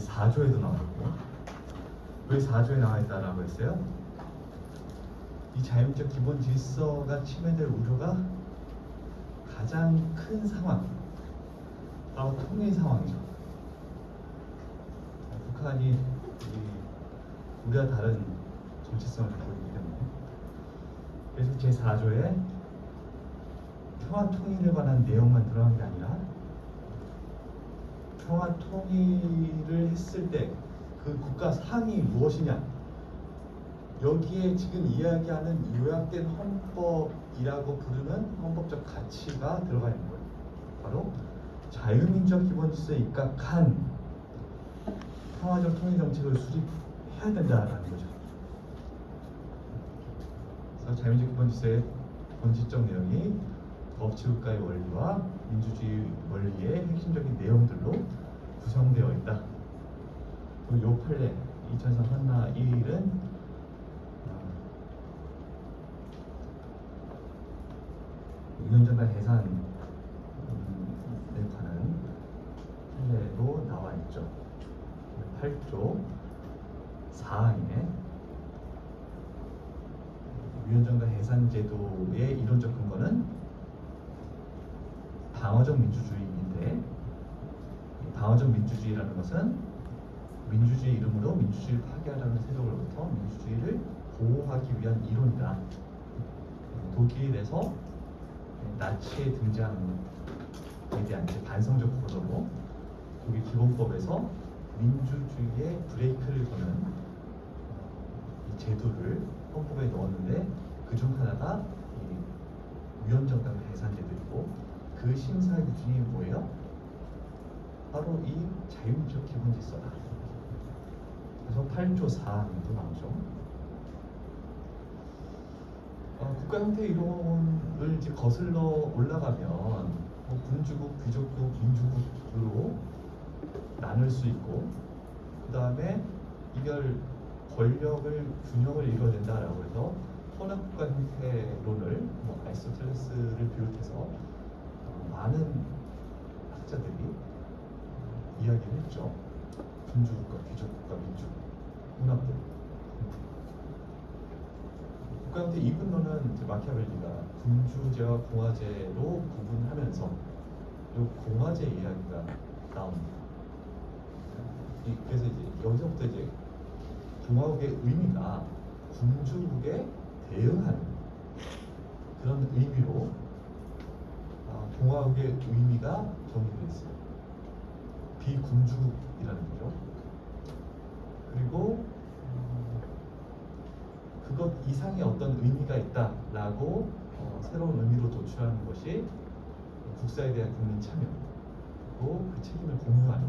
4조에도 나오고. 왜 4조에 나와 있다라고 했어요? 이 자율적 기본 질서가 침해될 우려가 가장 큰 상황, 바로 통일 상황이죠. 북한이 우리와 다른 정체성을 갖고 있기 때문에. 그래서 제4조에 평화 통일에 관한 내용만 들어간 게 아니라 평화 통일을 했을 때 그 국가 상이 무엇이냐, 여기에 지금 이야기하는 요약된 헌법이라고 부르는 헌법적 가치가 들어가 있는 거예요. 바로 자유민주화 기본질서에 입각한 평화적 통일 정책을 수립해야 된다라는 거죠. 그래서 자유민주화 기본질서의 본질적 내용이 법치국가의 원리와 민주주의 원리의 핵심적인 내용들로 구성되어 있다. 그리고 요 판례 2003 헌나 1일은 유엔정당 해산에 관한 판례로 나와 있죠. 8조 4항에 유엔정당 해산 제도의 이론적 근거는 방어적 민주주의인데, 방어적 민주주의라는 것은 민주주의 이름으로 민주주의를 파괴하려는 세력으로부터 민주주의를 보호하기 위한 이론이다. 독일에서 나치의 등장에 대한 반성적 보도로 독일 기본법에서 민주주의의 브레이크를 거는 이 제도를 헌법에 넣었는데, 그중 하나가 위원정당 해산 제도이고, 그 심사 기준이 뭐예요? 바로 이 자유민주적 기본질서다. 그래서 8조 4항도 나오죠. 국가 형태 이론을 이제 거슬러 올라가면 군주국, 귀족국, 민주국으로 나눌 수 있고, 그 다음에 이걸 권력을 균형을 이뤄낸다라고 해서 혼합국가 형태론을 아리스토텔레스를 비롯해서 많은 학자들이 이야기를 했죠. 군주국가, 귀족국가, 민주국, 혼합국. 국가 형태 이분론은 마키아벨리가 군주제와 공화제로 구분하면서 이 공화제 이야기가 나옵니다. 그래서 이제 여기서부터 이제 공화국의 의미가 군주국에 대응하는 그런 의미로 공화국의 의미가 정의되어 있어요. 비군주국이라는 거죠. 그리고 그것 이상의 어떤 의미가 있다라고 새로운 의미로 도출하는 것이 국사에 대한 국민 참여, 그리고 그 책임을 공유하는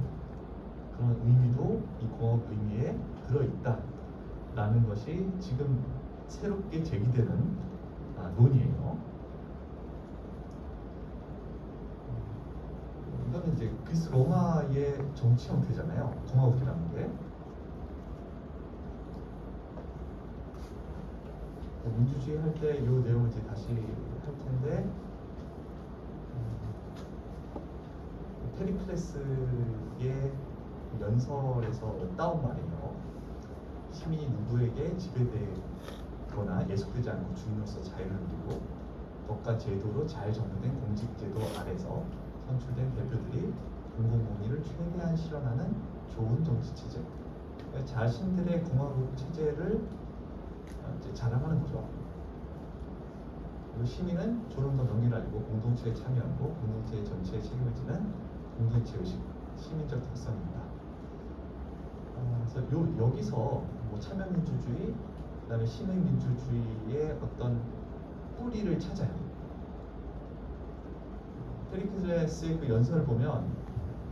그런 의미도 이 공화국 의미에 들어있다라는 것이 지금 새롭게 제기되는 논의예요. 이거는 이제 그리스 로마의 정치 형태잖아요. 공화국이라는 게. 민주주의 할 때 이 내용을 이제 다시 할 텐데, 페리클레스의 연설에서 따온 말이에요. 시민이 누구에게 지배되거나 예속되지 않고 주인으로서 자유를 누리고 법과 제도로 잘 정돈된 공직제도 아래서 선출된 대표들이 공공공의를 최대한 실현하는 좋은 정치체제, 자신들의 공화국 체제를 이제 자랑하는 거죠. 그리고 시민은 조금 더 명예를 알고 공동체에 참여하고 공동체 전체에 책임을 지는 공동체 의식, 시민적 특성입니다. 그래서 여기서 참여민주주의, 그다음에 시민민주주의의 어떤 뿌리를 찾아요. 페리클레스의 그 연설을 보면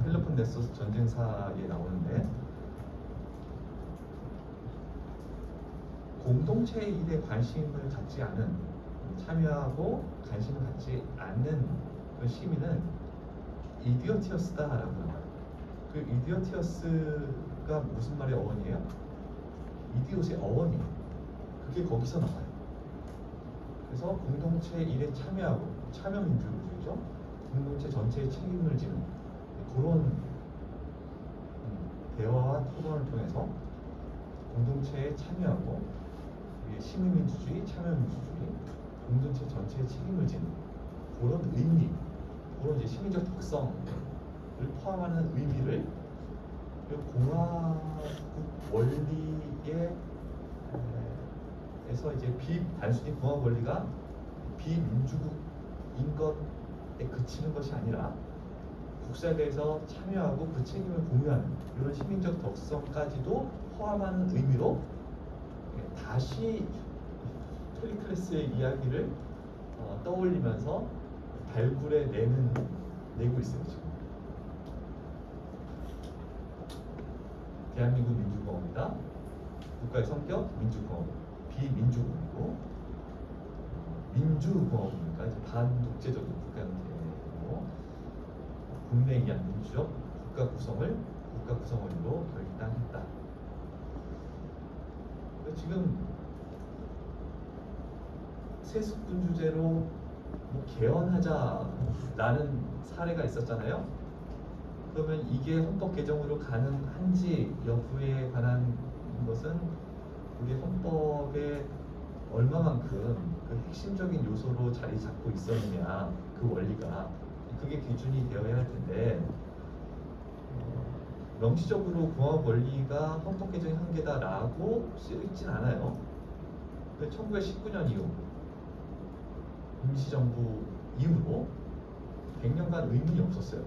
펠로폰네소스 전쟁사에 나오는데, 공동체의 일에 관심을 갖지 않은, 참여하고 관심을 갖지 않는 그 시민은 이디어티어스다라고 나와요. 그 이디어티어스가 무슨 말의 어원이에요? 이디엇의 어원이에요. 그게 거기서 나와요. 그래서 공동체 일에 참여하고, 참여민주주의죠. 공동체 전체의 책임을 지는 그런 대화와 다양한 토론을 통해서 공동체에 참여하고 시민민주주의, 참여민주주의, 공동체 전체의 책임을 지는 그런 의미, 그런 이제 시민적 특성을 포함하는 의미를 공화국 원리에 에서 이제 단순히 공화국 원리가 비민주국인 것에 그치는 것이 아니라 국사대에서 참여하고 그 책임을 공유하는 이런 시민적 덕성까지도 포함하는 의미로 다시 토리클래스의 이야기를 떠올리면서 발굴해 내고 있어요 지금. 대한민국 민주공화국이다. 국가의 성격 민주공화국, 비민주국이고 민주공화국이니까 이제 반독재적인 국가 형태고 국내에 의한 민주적 국가 구성을 국가 구성 원리로 결단했다. 지금 세습군 주제로 뭐 개헌하자라는 사례가 있었잖아요. 그러면 이게 헌법 개정으로 가능한지 여부에 관한 것은 우리 헌법에 얼마만큼 그 핵심적인 요소로 자리 잡고 있었느냐, 그 원리가 그게 기준이 되어야 할 텐데 명시적으로 공화국 원리가 헌법 개정의 한계다라고 쓰여 있진 않아요. 1919년 이후 임시정부 이후로 100년간 의문이 없었어요.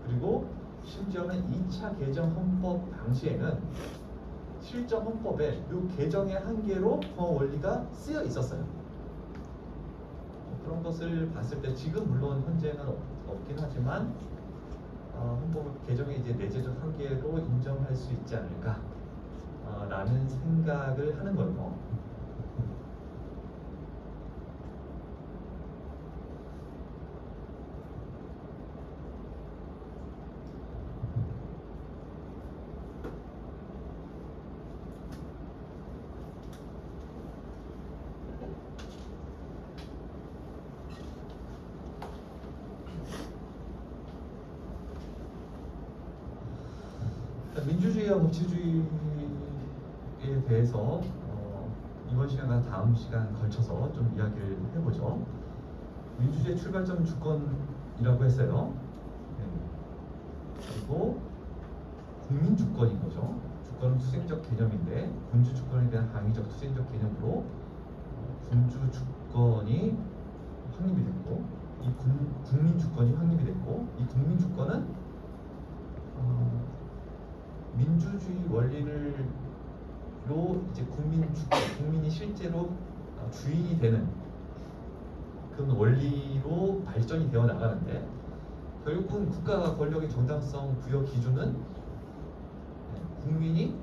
그리고 심지어는 2차 개정 헌법 당시에는 실정 헌법에 이 개정의 한계로 공화국 원리가 쓰여 있었어요. 그런 것을 봤을 때 지금 물론 현재는 없긴 하지만 헌법 개정의 이제 내재적 한계로 인정할 수 있지 않을까 라는 생각을 하는 거예요. 민주주의와 법치주의에 대해서 이번 시간과 다음 시간 걸쳐서 좀 이야기를 해보죠. 민주주의 출발점 주권이라고 했어요. 네. 그리고 국민주권인 거죠. 주권은 투쟁적 개념인데 군주주권에 대한 항의적 투쟁적 개념으로 군주주권이 확립이 됐고 이 국민주권이 확립이 됐고 이 국민주권은 민주주의 원리로 이제 국민이 실제로 주인이 되는 그런 원리로 발전이 되어 나가는데 결국은 국가 권력의 정당성 부여 기준은 국민이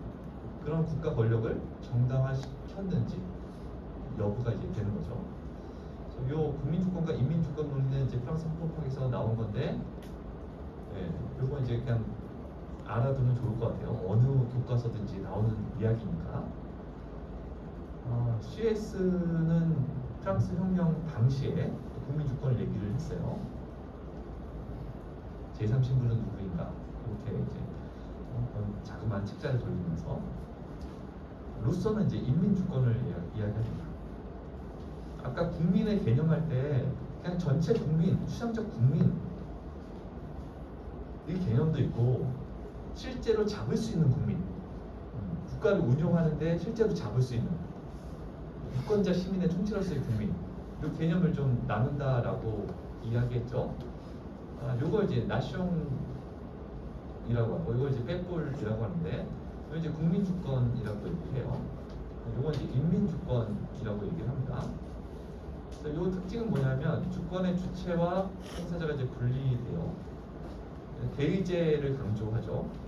그런 국가 권력을 정당화시켰는지 여부가 이제 되는 거죠. 그래서 요 국민주권과 인민주권 논리는 이제 프랑스 헌법학에서 나온 건데, 요거 이제 그냥 알아두면 좋을 것 같아요. 어느 교과서든지 나오는 이야기니까. CS는 프랑스 혁명 당시에 국민주권을 얘기를 했어요. 제3신부는 누구인가 이렇게 이제 자그마한 책자를 돌리면서 루소는 이제 인민주권을 이야기합니다. 아까 국민의 개념할 때 그냥 전체 국민, 추상적 국민 이 개념도 있고 실제로 잡을 수 있는 국민, 국가를 운영하는데 실제로 잡을 수 있는 유권자 시민의 총체로서의 국민, 이 개념을 좀 나눈다라고 이야기했죠. 요걸 이제 나숑이라고 하고, 이걸 이제 빼뿔이라고 하는데, 이거 이제 국민주권이라고 얘기해요. 요건 이제 인민주권이라고 얘기를 합니다. 그래서 요 특징은 뭐냐면 주권의 주체와 행사자가 이제 분리돼요. 대의제를 강조하죠.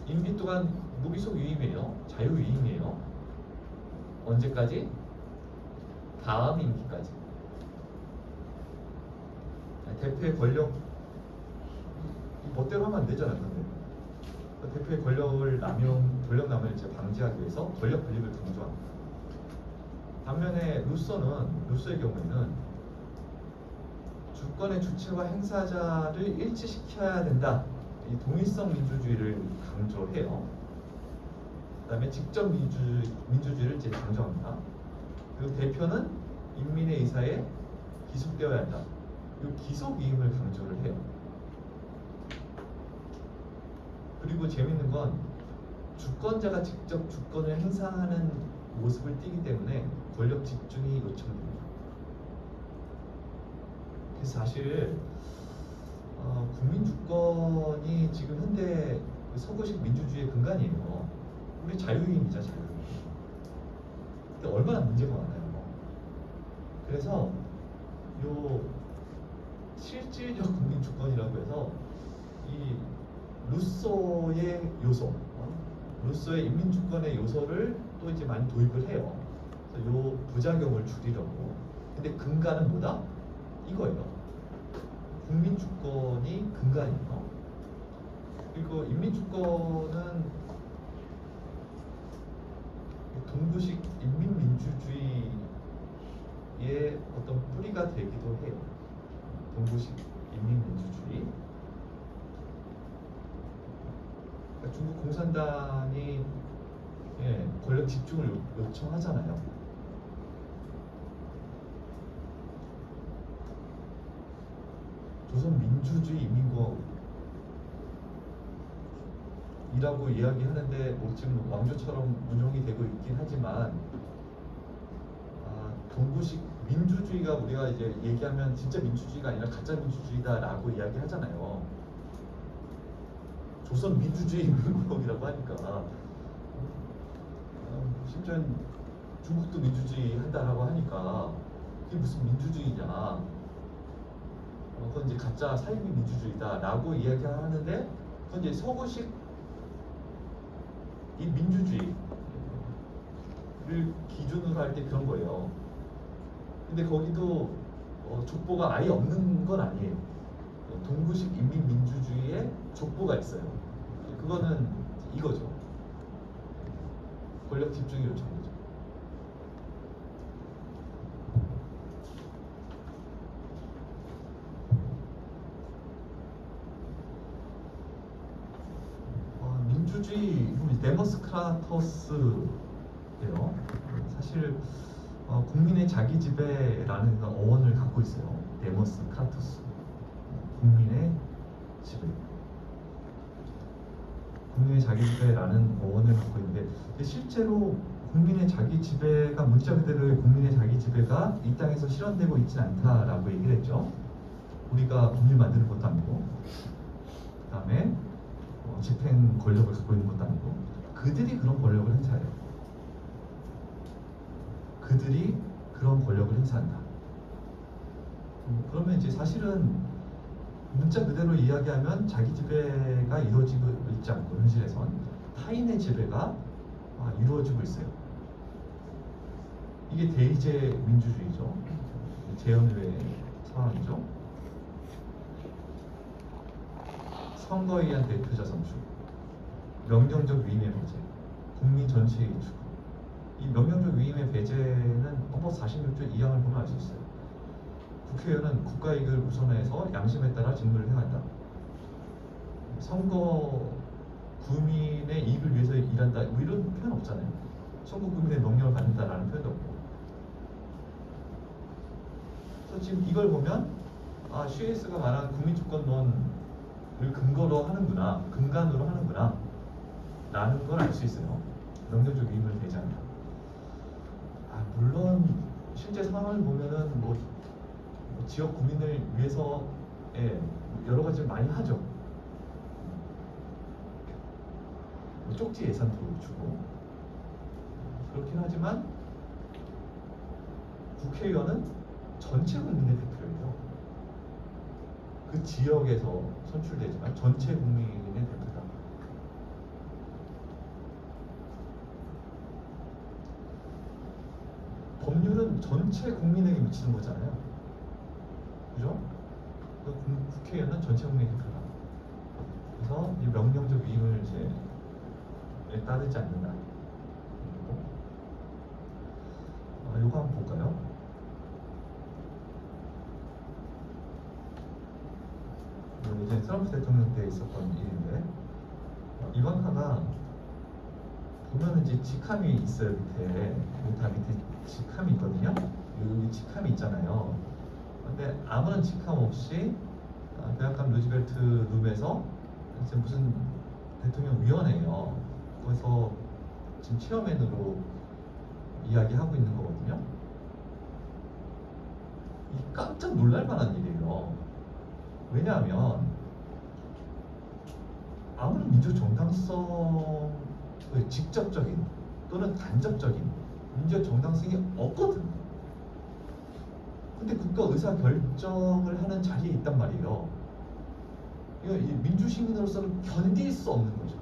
인민 또한 무기속 유임이에요. 자유유임이에요. 언제까지? 다음 임기까지. 대표의 권력 멋대로 하면 안 되잖아요. 근데 대표의 권력 남용을 이제 방지하기 위해서 권력 분립을 강조합니다. 반면에 루소의 경우에는 주권의 주체와 행사자를 일치시켜야 된다 이 동일성 민주주의를 강조해요. 그다음에 직접 민주주의를 이제 강조합니다. 그리고 대표는 인민의 의사에 기속되어야 한다. 이 기속이임을 강조를 해요. 그리고 재밌는 건 주권자가 직접 주권을 행사하는 모습을 띠기 때문에 권력 집중이 요청됩니다. 그래서 사실 국민 주권이 지금 현대 서구식 민주주의의 근간이에요. 우리 자유인이자 자유인. 근데 얼마나 문제가 많아요. 그래서 요 실질적 국민 주권이라고 해서 이 루소의 요소, 루소의 인민 주권의 요소를 또 이제 많이 도입을 해요. 그래서 요 부작용을 줄이려고. 근데 근간은 뭐다? 이거예요. 국민 주권이 근간이에요. 그리고 인민 주권은 동구식 인민민주주의의 어떤 뿌리가 되기도 해요. 동구식 인민민주주의. 그러니까 중국 공산당이 권력 집중을 요청하잖아요. 조선 민주주의 인민공화국이라고 이야기하는데 뭐 지금 왕조처럼 운영이 되고 있긴 하지만 동구식 민주주의가 우리가 이제 얘기하면 진짜 민주주의가 아니라 가짜 민주주의다라고 이야기하잖아요. 조선 민주주의 인민공화국이라고 하니까 심지어 중국도 민주주의 한다라고 하니까 이게 무슨 민주주의냐? 그건 이제 가짜 사이비 민주주의다라고 이야기하는데 그건 이제 서구식 이 민주주의를 기준으로 할 때 그런 거예요. 근데 거기도 족보가 아예 없는 건 아니에요. 동구식 인민민주주의에 족보가 있어요. 그거는 이거죠. 권력 집중이 요청이죠. 민주주의 데모스크라토스예요. 사실 국민의 자기 지배라는 어원을 갖고 있어요. 데모스크라토스, 국민의 지배. 국민의 자기 지배라는 어원을 갖고 있는데 실제로 국민의 자기 지배가 문자 그대로의 국민의 자기 지배가 이 땅에서 실현되고 있지는 않다라고 얘기를 했죠. 우리가 법률 만드는 것도 아니고, 그다음에 집행 권력을 갖고 있는 것도 아니고, 그들이 그런 권력을 행사해요. 그들이 그런 권력을 행사한다. 그러면 이제 사실은 문자 그대로 이야기하면 자기 지배가 이루어지고 있지 않고 현실에선 타인의 지배가 이루어지고 있어요. 이게 대의제 민주주의죠. 재헌의 상황이죠. 선거에 의한 대표자 선출, 명령적 위임의 배제, 국민 전체의 추구. 이 명령적 위임의 배제는 헌법 46조 2항을 보면 알 수 있어요. 국회의원은 국가 이익을 우선해서 양심에 따라 직무를 행한다. 선거 국민의 이익을 위해서 일한다. 뭐 이런 표현 없잖아요. 선거 국민의 명령을 받는다라는 표현도 없고. 그래서 지금 이걸 보면 슈에스가 말한 국민주권론을 근거로 하는구나, 근간으로 하는구나 라는 걸 알 수 있어요. 명령적 위임을 배제한다. 물론 실제 상황을 보면은 뭐 지역 국민을 위해서 여러 가지를 많이 하죠. 쪽지 예산도 주고 그렇긴 하지만 국회의원은 전체 국민의 대표예요. 그 지역에서 선출되지만 전체 국민의 대표다. 법률은 전체 국민에게 미치는 거잖아요. 그죠? 국회의원은 전체 국민의 대표다. 그래서 이 명령적 위임을 이제 따르지 않는다. 요거 한번 볼까요? 예전에 트럼프 대통령 때 있었던 일인데 이방카가 보면은 이제 직함이 있어요. 밑에 다 밑에 직함이 있거든요. 여기 직함이 있잖아요. 근데 아무런 직함 없이 백악관 루즈벨트 룸에서 이제 무슨 대통령 위원회예요. 거기서 지금 체어맨으로 이야기하고 있는 거거든요. 이 깜짝 놀랄 만한 일이에요. 왜냐하면 아무런 민주 정당성의 직접적인 또는 간접적인 민주 정당성이 없거든. 근데 국가 의사 결정을 하는 자리에 있단 말이에요. 이거 이 민주 시민으로서는 견딜 수 없는 거죠.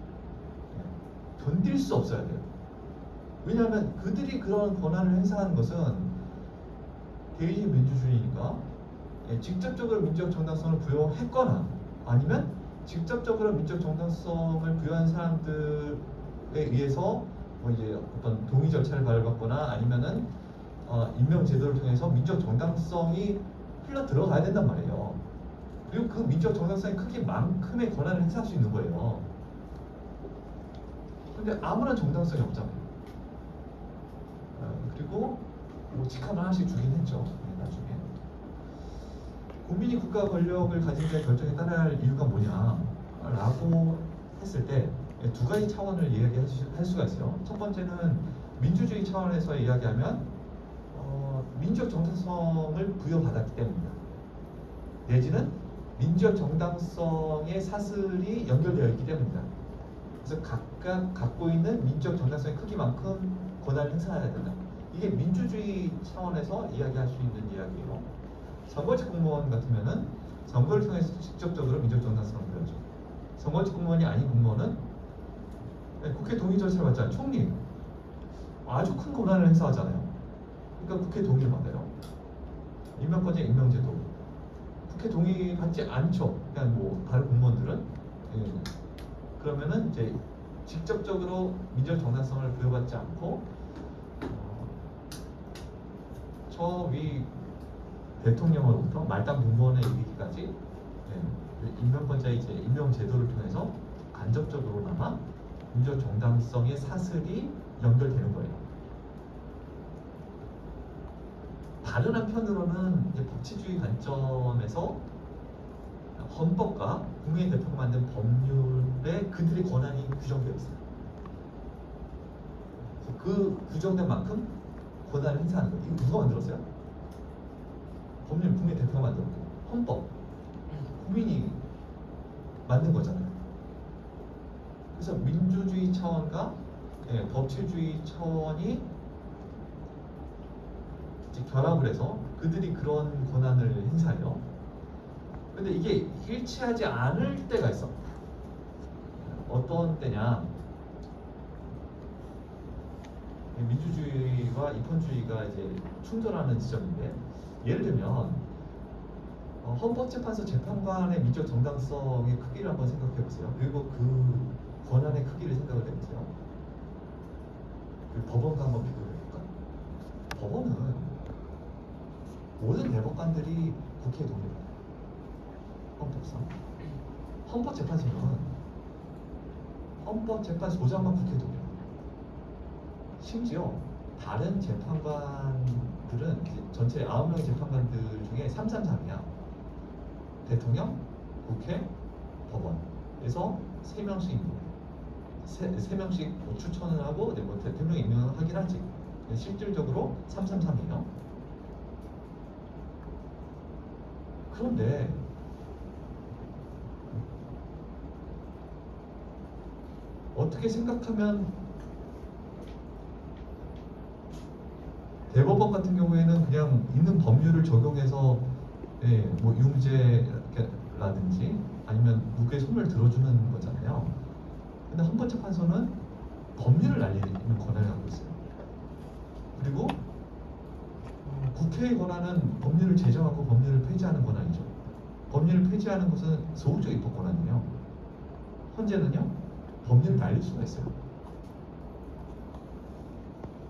견딜 수 없어야 돼요. 왜냐하면 그들이 그런 권한을 행사하는 것은 대의의 민주주의니까 직접적으로 민주적 정당성을 부여했거나 아니면 직접적으로 민주적 정당성을 부여한 사람들에 의해서 뭐 이제 어떤 동의 절차를 밟았거나 아니면은 임명 제도를 통해서 민주적 정당성이 흘러 들어가야 된단 말이에요. 그리고 그 민주적 정당성이 크기만큼의 권한을 행사할 수 있는 거예요. 근데 아무런 정당성이 없잖아요. 그리고 뭐 직함을 하나씩 주긴 했죠. 나중에 국민이 국가 권력을 가진 자의 결정에 따라야 할 이유가 뭐냐라고 했을 때 두 가지 차원을 이야기할 수가 있어요. 첫 번째는 민주주의 차원에서 이야기하면 민주적 정당성을 부여받았기 때문입니다. 내지는 민주적 정당성의 사슬이 연결되어 있기 때문입니다. 그래서 각각 갖고 있는 민주적 정당성의 크기만큼 권한을 행사해야 된다. 이게 민주주의 차원에서 이야기할 수 있는 이야기예요. 선거직 공무원 같으면은 선거를 통해서 직접적으로 민주적 정당성을 부여하죠. 선거직 공무원이 아닌 공무원은 국회 동의 절차를 받잖아요. 총리 아주 큰 권한을 행사하잖아요. 그러니까 국회 동의를 받아요. 임명권자 임명제도 국회 동의 받지 않죠. 그냥 뭐 다른 공무원들은 그러면은 이제 직접적으로 민주적 정당성을 부여받지 않고 저 위 대통령으로부터 말단 공무원에 이르기까지 임명권자의 이제 임명 제도를 통해서 간접적으로나마 민주적 정당성의 사슬이 연결되는 거예요. 다른 한편으로는 이제 법치주의 관점에서 헌법과 국민의 대표가 만든 법률에 그들의 권한이 규정되어 있어요. 그 규정된 만큼 권한을 행사하는 거예요. 이거 누가 만들었어요? 법률 국민의 대표가 만들었고 헌법 국민이 만든 거잖아요. 그래서 민주주의 차원과 법치주의 차원이 이제 결합을 해서 그들이 그런 권한을 행사해요. 근데 이게 일치하지 않을 때가 있어. 어떤 때냐? 민주주의와 입헌주의가 이제 충돌하는 지점인데, 예를 들면 헌법재판소 재판관의 민주적 정당성의 크기를 한번 생각해 보세요. 그리고 그 권한의 크기를 생각을 해보세요. 그 법원과 한번 비교해 볼까요? 법원은 모든 대법관들이 국회에 동의해요. 헌법상. 헌법재판소는 헌법재판소장만 국회에 동의해요. 심지어 다른 재판관들은 전체 9명의 재판관들 중에 333이야. 대통령, 국회, 법원에서 3명씩 임명해요. 3명씩 뭐 추천을 하고 뭐 대통령 임명을 하긴 하지. 실질적으로 333이에요. 그런데 어떻게 생각하면 대법원 같은 경우에는 그냥 있는 법률을 적용해서 뭐 융죄라든지 아니면 무죄 소멸 들어주는 거잖아요. 근데 헌법재판소는 법률을 날리는 권한을 갖고 있어요. 그리고 국회의 권한은 법률을 제정하고 법률을 폐지하는 권한이죠. 법률을 폐지하는 것은 소극적 입법 권한이에요. 헌재는요, 법률을 날릴 수가 있어요.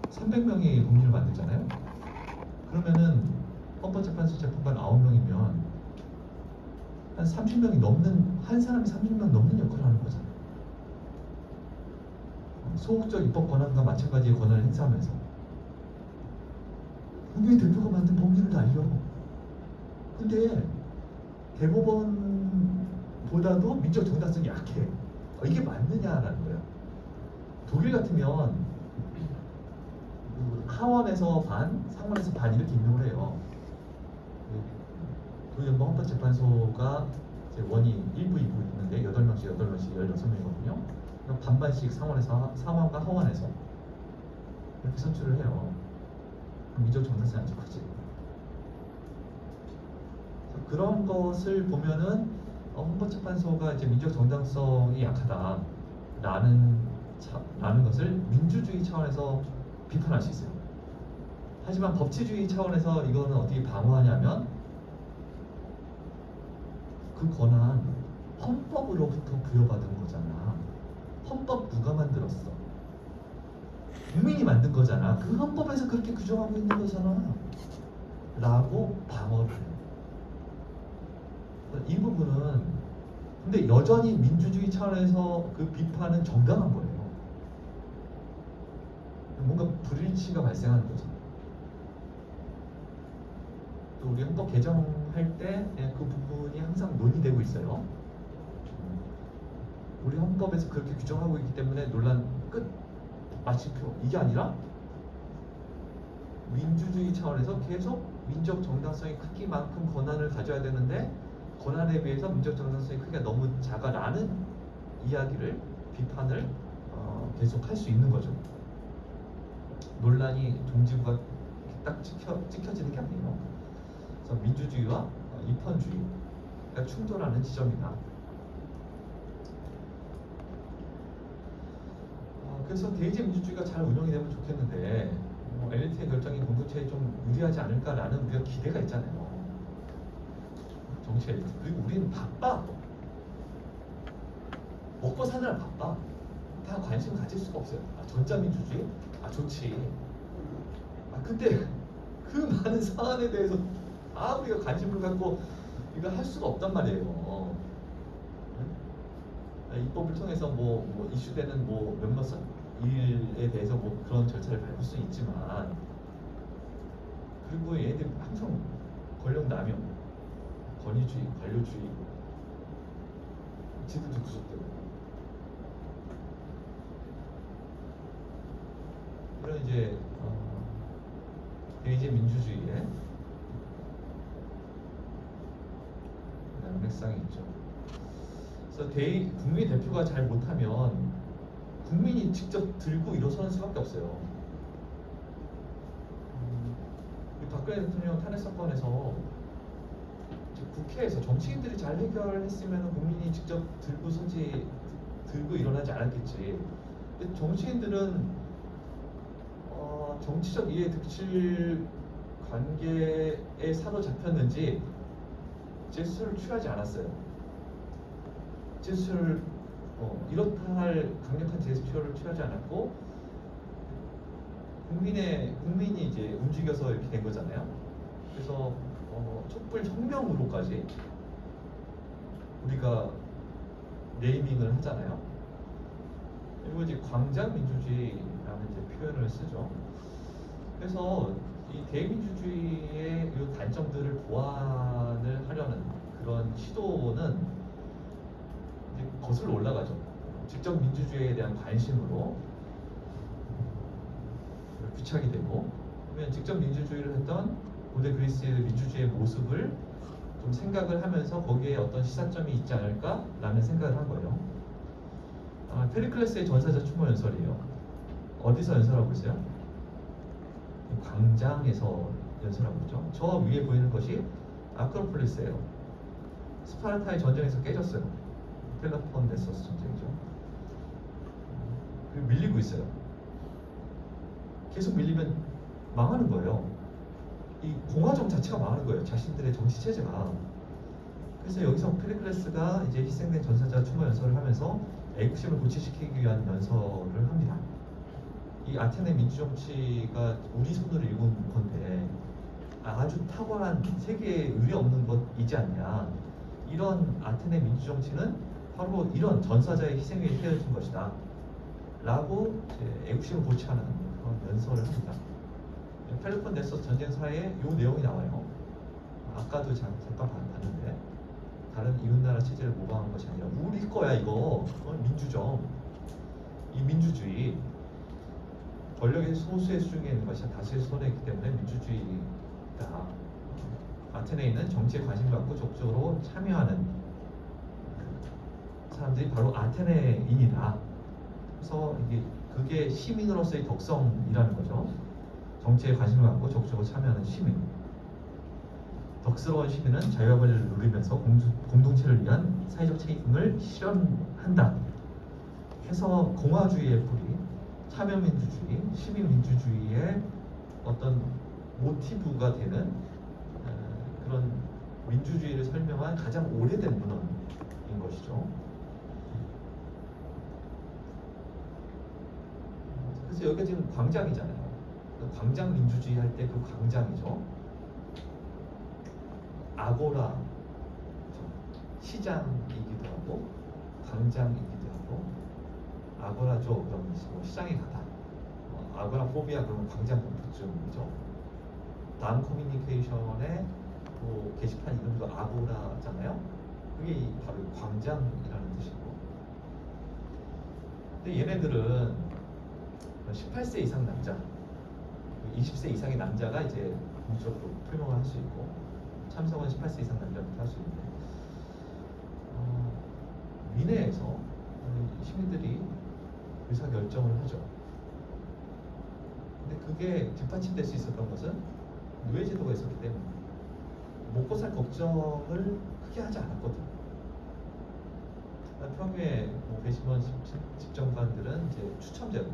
300명이 법률을 만들잖아요. 그러면은 헌법재판소 재판관 9명이면 한 30명이 넘는, 한 사람이 30명 넘는 역할을 하는 거잖아요. 소극적 입법 권한과 마찬가지의 권한을 행사하면서 국회 대표가 만든 법률을 날려. 근데 대법원보다도 민족 정당성이 약해. 이게 맞느냐라는 거예요. 독일 같으면 하원에서 반, 상원에서 반 이렇게 임명을 해요. 독일 연방 헌법재판소가 이제 원이 1부, 2부 있는데 8명씩 16명이거든요. 반반씩 상원과 하원에서 이렇게 선출을 해요. 민족 정당성이 아주 크지. 그런 것을 보면은 헌법재판소가 이제 민족 정당성이 약하다라는 것을 민주주의 차원에서 비판할 수 있어요. 하지만 법치주의 차원에서 이거는 어떻게 방어하냐면 그 권한 헌법으로부터 부여받은 거잖아. 헌법 누가 만들었어? 국민이 만든 거잖아. 그 헌법에서 그렇게 규정하고 있는 거잖아. 라고 방어를 해요. 이 부분은 근데 여전히 민주주의 차원에서 그 비판은 정당한 거예요. 뭔가 불일치가 발생하는 거죠. 또 우리 헌법 개정할 때 그 부분이 항상 논의되고 있어요. 우리 헌법에서 그렇게 규정하고 있기 때문에 논란 끝, 마침표. 이게 아니라 민주주의 차원에서 계속 민족 정당성의 크기만큼 권한을 가져야 되는데 권한에 비해서 민족 정당성의 크기가 너무 작아라는 이야기를, 비판을 계속 할 수 있는 거죠. 논란이 종지부가 딱 찍혀지는 게 아니에요. 그래서 민주주의와 입헌주의가 충돌하는 지점이다. 그래서 대의제 민주주의가 잘 운영이 되면 좋겠는데 엘리트의 결정이 공동체에 좀 유리하지 않을까라는 우리가 기대가 있잖아요. 정치 엘리트. 그리고 우리는 바빠. 먹고 사느라 바빠. 다 관심 가질 수가 없어요. 전자민주주의? 좋지. 근데 그 많은 사안에 대해서 우리가 관심을 갖고 이거 할 수가 없단 말이에요. 입법을 통해서 뭐 이슈되는 몇몇 일에 대해서 그런 절차를 밟을 수는 있지만, 그리고 얘네들 항상 권력 남용, 권위주의, 관료주의, 지들도 구속되고 이런 이제 대의제 민주주의의 맥상이 있죠. 그래서 국민 대표가 잘 못하면 국민이 직접 들고 일어서는 수밖에 없어요. 박근혜 대통령 탄핵 사건에서 국회에서 정치인들이 잘 해결했으면 국민이 직접 들고 일어나지 않았겠지. 근데 정치인들은 정치적 이해 득실 관계에 사로잡혔는지 제스처를 취하지 않았어요. 제스처를 이렇다 할 강력한 제스처를 취하지 않았고 국민이 이제 움직여서 이렇게 된 거잖아요. 그래서 촛불 혁명으로까지 우리가 네이밍을 하잖아요. 그리고 이제 광장 민주주의라는 이제 표현을 쓰죠. 그래서 이 대민주주의의 이 단점들을 보완을 하려는 그런 시도는 이제 거슬러 올라가죠. 직접 민주주의에 대한 관심으로 귀착이 되고, 그러면 직접 민주주의를 했던 고대 그리스의 민주주의의 모습을 좀 생각을 하면서 거기에 어떤 시사점이 있지 않을까라는 생각을 한 거예요. 페리클레스의 전사자 추모 연설이에요. 어디서 연설하고 있어요? 광장에서 연설하고 있죠. 저 위에 보이는 것이 아크로폴리스예요. 스파르타의 전쟁에서 깨졌어요. 펠로폰네소스 전쟁이죠. 그리고 밀리고 있어요. 계속 밀리면 망하는 거예요. 이 공화정 자체가 망하는 거예요. 자신들의 정치 체제가. 그래서 여기서 페리클레스가 이제 희생된 전사자 추모 연설을 하면서 애국심을 고취시키기 위한 연설을 합니다. 이 아테네 민주정치가 우리 손으로 이룬 건데 아주 탁월한 세계에 의리 없는 것이지 않냐. 이런 아테네 민주정치는 바로 이런 전사자의 희생에 헤어진 것이다 라고 애국심을 고취하는 그런 연설을 합니다. 펠로폰네소스 전쟁사에 이 내용이 나와요. 아까도 잠깐 봤는데 다른 이웃나라 체제를 모방한 것이 아니라 우리 거야 이거. 민주정, 이 민주주의, 권력의 소수의 수중에 있는 것이 다수의 손에 있기 때문에 민주주의다. 아테네에는 정치에 관심 갖고 적극적으로 참여하는 사람들이 바로 아테네인이다. 그래서 그게 시민으로서의 덕성이라는 거죠. 정치에 관심을 갖고 적극적으로 참여하는 시민. 덕스러운 시민은 자유와 권리를 누리면서 공동체를 위한 사회적 책임을 실현한다. 해서 공화주의의 뿌리, 참여민주주의, 시민민주주의의 어떤 모티브가 되는 그런 민주주의를 설명한 가장 오래된 문헌인 것이죠. 그래서 여기가 지금 광장이잖아요. 광장 민주주의 할 때 그 광장이죠. 아고라, 시장이기도 하고 광장이기도 하고 아고라죠. 그럼 뭐 시장에 가다. 아고라 포비아 그러면 광장 공포증이죠. 다음 커뮤니케이션의 뭐 게시판 이름도 아고라잖아요. 그게 바로 광장이라는 뜻이고. 근데 얘네들은 18세 이상 남자, 20세 이상의 남자가 이제 공적으로 표명을 할 수 있고 참석은 18세 이상 남자부터 할 수 있는데 민회에서 시민들이 의사결정을 하죠. 근데 그게 뒷받침될 수 있었던 것은 노예제도가 있었기 때문에 먹고 살 걱정을 크게 하지 않았거든요. 평소에 뭐 배심원 집정관들은 이제 추첨제로.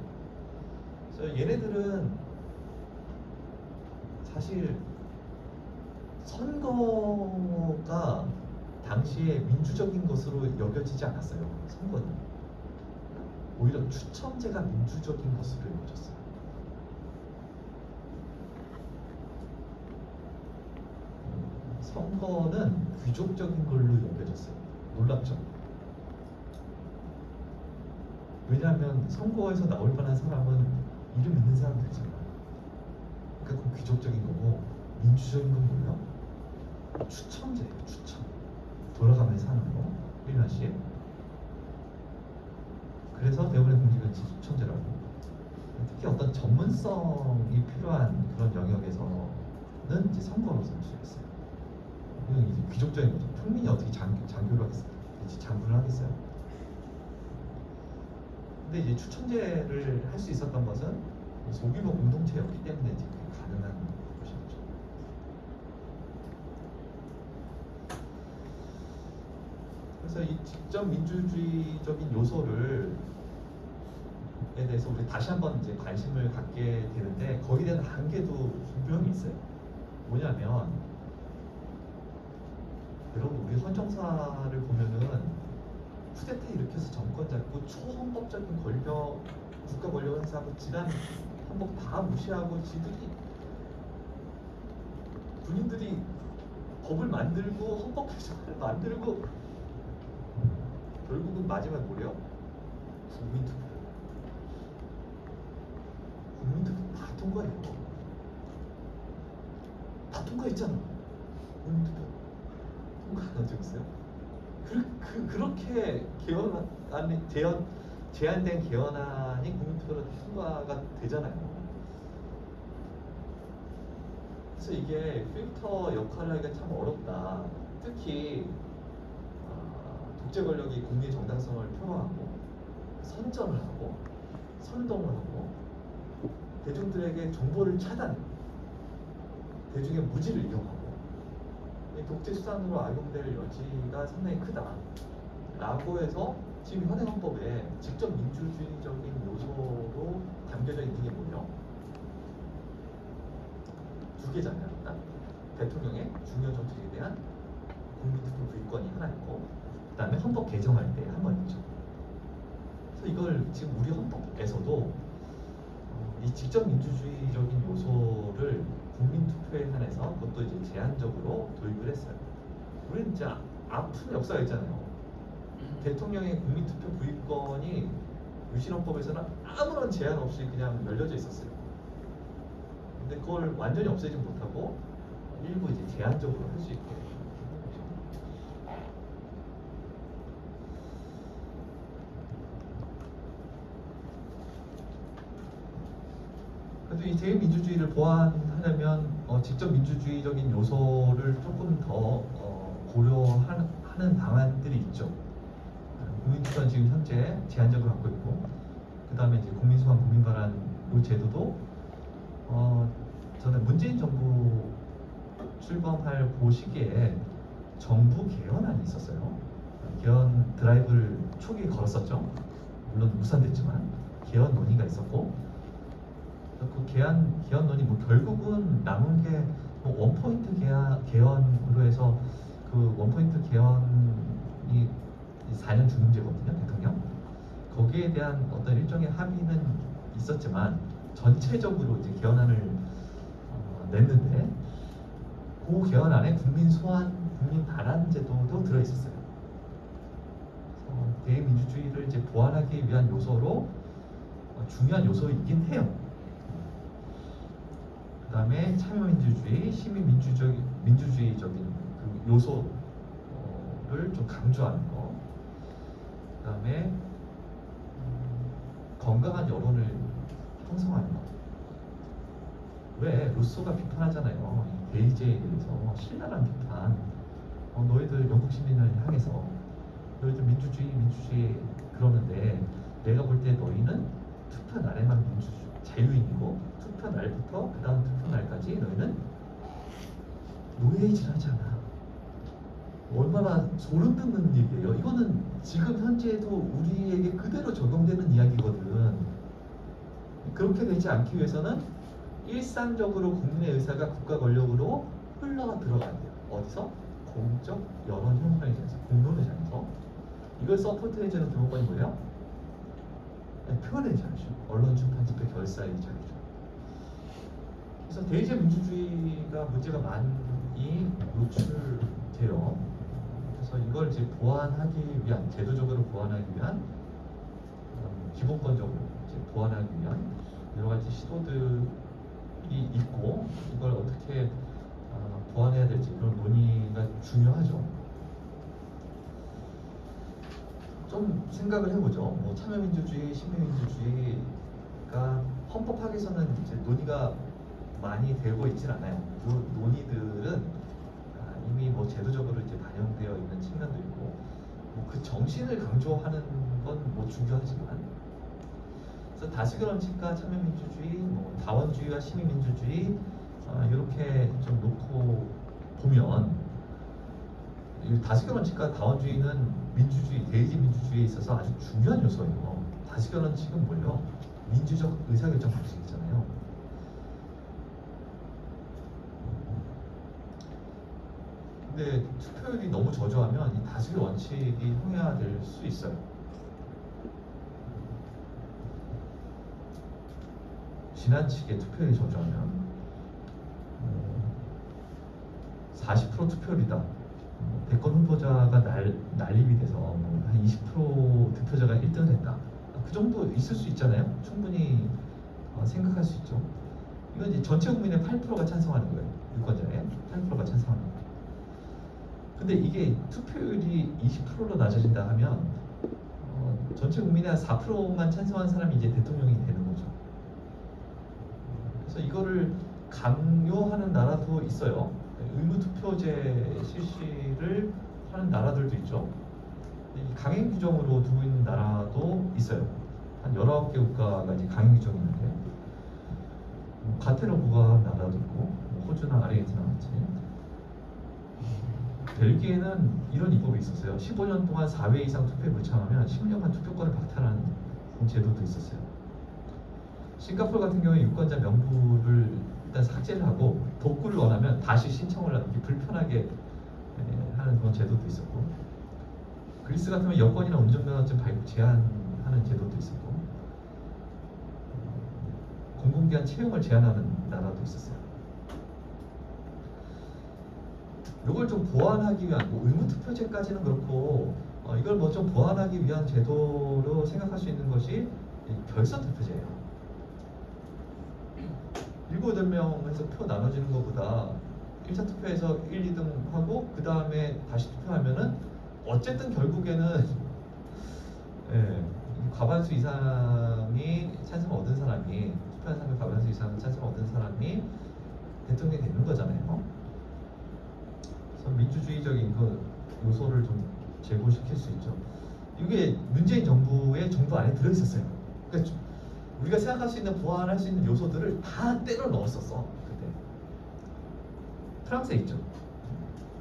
그래서 얘네들은 사실 선거가 당시에 민주적인 것으로 여겨지지 않았어요. 선거는 오히려 추첨제가 민주적인 것으로 여겨졌어요. 선거는 귀족적인 걸로 여겨졌어요. 놀랍죠? 왜냐하면 선거에서 나올 만한 사람은 이름 있는 사람들이잖아요. 그러니까 그 귀족적인 거고 민주적인 건 뭐예요? 추첨제예요. 추첨. 돌아가면서 하는 거. 1년씩. 그래서 대부분의 공직은 추첨제라고. 특히 어떤 전문성이 필요한 그런 영역에서는 이제 선거로 선출했어요. 이건 이제 귀족적인 거죠. 평민이 어떻게 장교를 하겠어요? 장군을 하겠어요? 근데 이제 추첨제를 할 수 있었던 것은 소규모 공동체였기 때문에 이제 그게 가능한 것이었죠. 그래서 이 직접 민주주의적인 요소를 에 대해서 우리 다시 한번 이제 관심을 갖게 되는데 거기에 대한 한계도 분명히 있어요. 뭐냐면 여러분 우리 헌정사를 보면은 쿠데타 일으켜서 정권 잡고 초헌법적인 권력, 국가 권력을 행사하고 지난 헌법 다 무시하고 지들이 군인들이 법을 만들고 헌법 개정을 만들고 결국은 마지막 뭐래요? 국민투표. 국민투표 다 통과해요. 다 통과했잖아. 국민투표 통과 안 한 적 있어요? 그렇게 제한된 개헌안이 국민투표로 통과가 되잖아요. 그래서 이게 필터 역할을 하기가 참 어렵다. 특히 독재 권력이 국민의 정당성을 표방하고 선전을 하고 선동을 하고 대중들에게 정보를 차단, 대중의 무지를 이용하고 독재 수단으로 악용될 여지가 상당히 크다라고 해서 지금 현행 헌법에 직접 민주주의적인 요소로 담겨져 있는 게 뭐예요? 두 개잖아요. 일단 대통령의 중요 정책에 대한 국민투표 구입권이 하나 있고, 그다음에 헌법 개정할 때 한 번 있죠. 그래서 이걸 지금 우리 헌법에서도 이 직접 민주주의적인 요소를 국민투표에 한해서 그것도 이제 제한적으로 도입을 했어요. 우리는 진짜 아픈 역사가 있잖아요. 대통령의 국민투표 부의권이 유신헌법에서는 아무런 제한 없이 그냥 열려져 있었어요. 근데 그걸 완전히 없애지 못하고 일부 이제 제한적으로 할 수 있게 된 거죠. 그래도 이 대의민주주의를 보완하려면 직접 민주주의적인 요소를 조금 더 고려하는 방안들이 있죠. 국민투표는 지금 현재 제한적으로 갖고 있고, 그 다음에 이제 국민소환, 국민발언 이 제도도 저는 문재인 정부 출범할 그 시기에 정부 개헌안이 있었어요. 개헌 드라이브를 초기에 걸었었죠. 물론 무산됐지만 개헌 논의가 있었고, 그 개헌 논의 뭐 결국은 남은 게 뭐 원포인트 개헌으로 해서 그 원포인트 개헌이 4년 중임제거든요, 대통령. 거기에 대한 어떤 일종의 합의는 있었지만 전체적으로 이제 개헌안을 냈는데, 그 개헌안에 국민 소환, 국민 반환 제도도 들어 있었어요. 대의민주주의를 이제 보완하기 위한 요소로 중요한 요소이긴 해요. 그 다음에 참여민주주의, 시민민주주의적인 그 요소를 좀 강조하는 거. 그 다음에 건강한 여론을 형성하는 거. 왜 루소가 비판하잖아요. 데이제에 대해서 신랄한 비판. 너희들 영국 시민을 향해서 너희들 민주주의 그러는데, 내가 볼 때 너희는 투표 날에만 자유인이고, 투표 날부터 그 다음 투표 날까지 너희는 노예질하잖아. 얼마나 소름 돋는 얘기예요. 이거는 지금 현재도 우리에게 그대로 적용되는 이야기거든. 그렇게 되지 않기 위해서는 일상적으로 국민의 의사가 국가 권력으로 흘러 들어가야 돼요. 어디서? 공적 여론 형성의 장에서, 공론의 장에서. 이걸 서포트해주는 교육관이 뭐예요? 표현의 자유죠. 언론, 출판, 집회, 결사의 자유죠. 그래서 대의제 민주주의가 문제가 많이 노출돼요. 그래서 이걸 이제 보완하기 위한, 제도적으로 보완하기 위한, 기본권적으로 이제 보완하기 위한 여러 가지 시도들이 있고, 이걸 어떻게 보완해야 될지 그런 논의가 중요하죠. 좀 생각을 해보죠. 뭐 참여민주주의, 시민민주주의가 헌법학에서는 이제 논의가 많이 되고 있진 않아요. 이 논의들은 이미 뭐 제도적으로 이제 반영되어 있는 측면도 있고, 뭐 그 정신을 강조하는 건 뭐 중요하지만, 그래서 다수결 원칙과 참여민주주의, 뭐 다원주의와 시민민주주의 이렇게 좀 놓고 보면, 이 다수결 원칙과 다원주의는 민주주의, 대의제 민주주의에 있어서 아주 중요한 요소예요. 다수결 원칙은 뭐예요? 민주적 의사결정 방식이잖아요. 근데 투표율이 너무 저조하면 이 다수결 원칙이 형해화될 수 있어요. 지나치게 투표율이 저조하면 40% 투표율이다. 대권 후보자가 난립이 돼서 한 20% 득표자가 1등을 했다. 그 정도 있을 수 있잖아요. 충분히 생각할 수 있죠. 이건 이제 전체 국민의 8%가 찬성하는 거예요. 유권자의 8%가 찬성하는 거예요. 근데 이게 투표율이 20%로 낮아진다 하면 전체 국민의 한 4%만 찬성한 사람이 이제 대통령이 되는 거죠. 그래서 이거를 강요하는 나라도 있어요. 의무투표제 실시를 하는 나라들도 있죠. 강행 규정으로 두고 있는 나라도 있어요. 한 19개 국가가 이제 강행 규정이 있는데, 과태료 부과한 나라도 있고, 호주나 아르헨티나 같이. 벨기에는 이런 입법이 있었어요. 15년 동안 4회 이상 투표에 불참하면 10년간 투표권을 박탈하는 제도도 있었어요. 싱가포르 같은 경우에 유권자 명부를 일단 삭제를 하고, 복구를 원하면 다시 신청을 하는, 불편하게 하는 그런 제도도 있었고, 그리스 같으면 여권이나 운전면허증 발급 제한하는 제도도 있었고, 공공기관 채용을 제한하는 나라도 있었어요. 이걸 좀 보완하기 위한 뭐 의무투표제까지는 그렇고 이걸 뭐 좀 보완하기 위한 제도로 생각할 수 있는 것이 이 결선 투표제예요. 7, 8명에서 표 나눠지는 것보다 1차 투표에서 1, 2등 하고 그 다음에 다시 투표하면은 어쨌든 결국에는 예, 과반수 이상이 찬성을 얻은 사람이 투표한 사람의 과반수 이상 찬성을 얻은 사람이 대통령이 되는 거잖아요. 그래서 민주주의적인 그 요소를 좀 제고시킬 수 있죠. 이게 문재인 정부의 정부 안에 들어있었어요. 그러니까 우리가 생각할 수 있는 보완할 수 있는 요소들을 다 때려 넣었었어 그때. 프랑스에 있죠.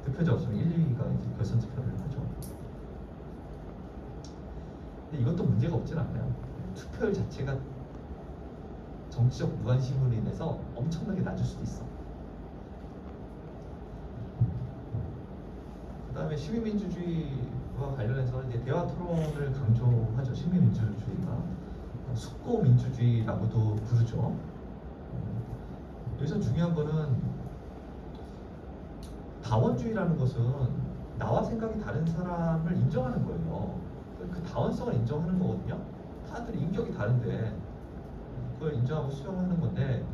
득표자 없으면 1, 2위가 이제 결선 투표를 하죠. 근데 이것도 문제가 없진 않아요. 투표율 자체가 정치적 무관심으로 인해서 엄청나게 낮을 수도 있어. 그다음에 시민민주주의와 관련해서 이제 대화 토론을 강조하죠. 시민민주주의가 숙고 민주주의라고도 부르죠. 여기서 중요한 거는 다원주의라는 것은 나와 생각이 다른 사람을 인정하는 거예요. 그 다원성을 인정하는 거거든요. 다들 인격이 다른데 그걸 인정하고 수용하는 건데,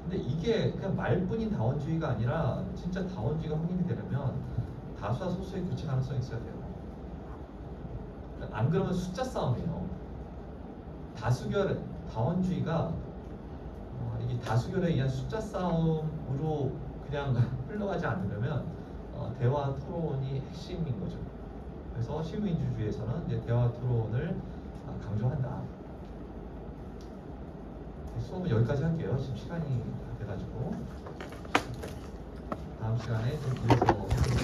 근데 이게 그냥 말뿐인 다원주의가 아니라 진짜 다원주의가 확인이 되려면 다수와 소수의 교체 가능성이 있어야 돼요. 안 그러면 숫자 싸움이에요. 다원주의가 이게 다수결에 의한 숫자 싸움으로 그냥 흘러가지 않으려면 대화 토론이 핵심인 거죠. 그래서 시민민주주의에서는 이제 대화 토론을 강조한다. 수업은 여기까지 할게요. 지금 시간이 다 돼가지고 다음 시간에 좀 이어서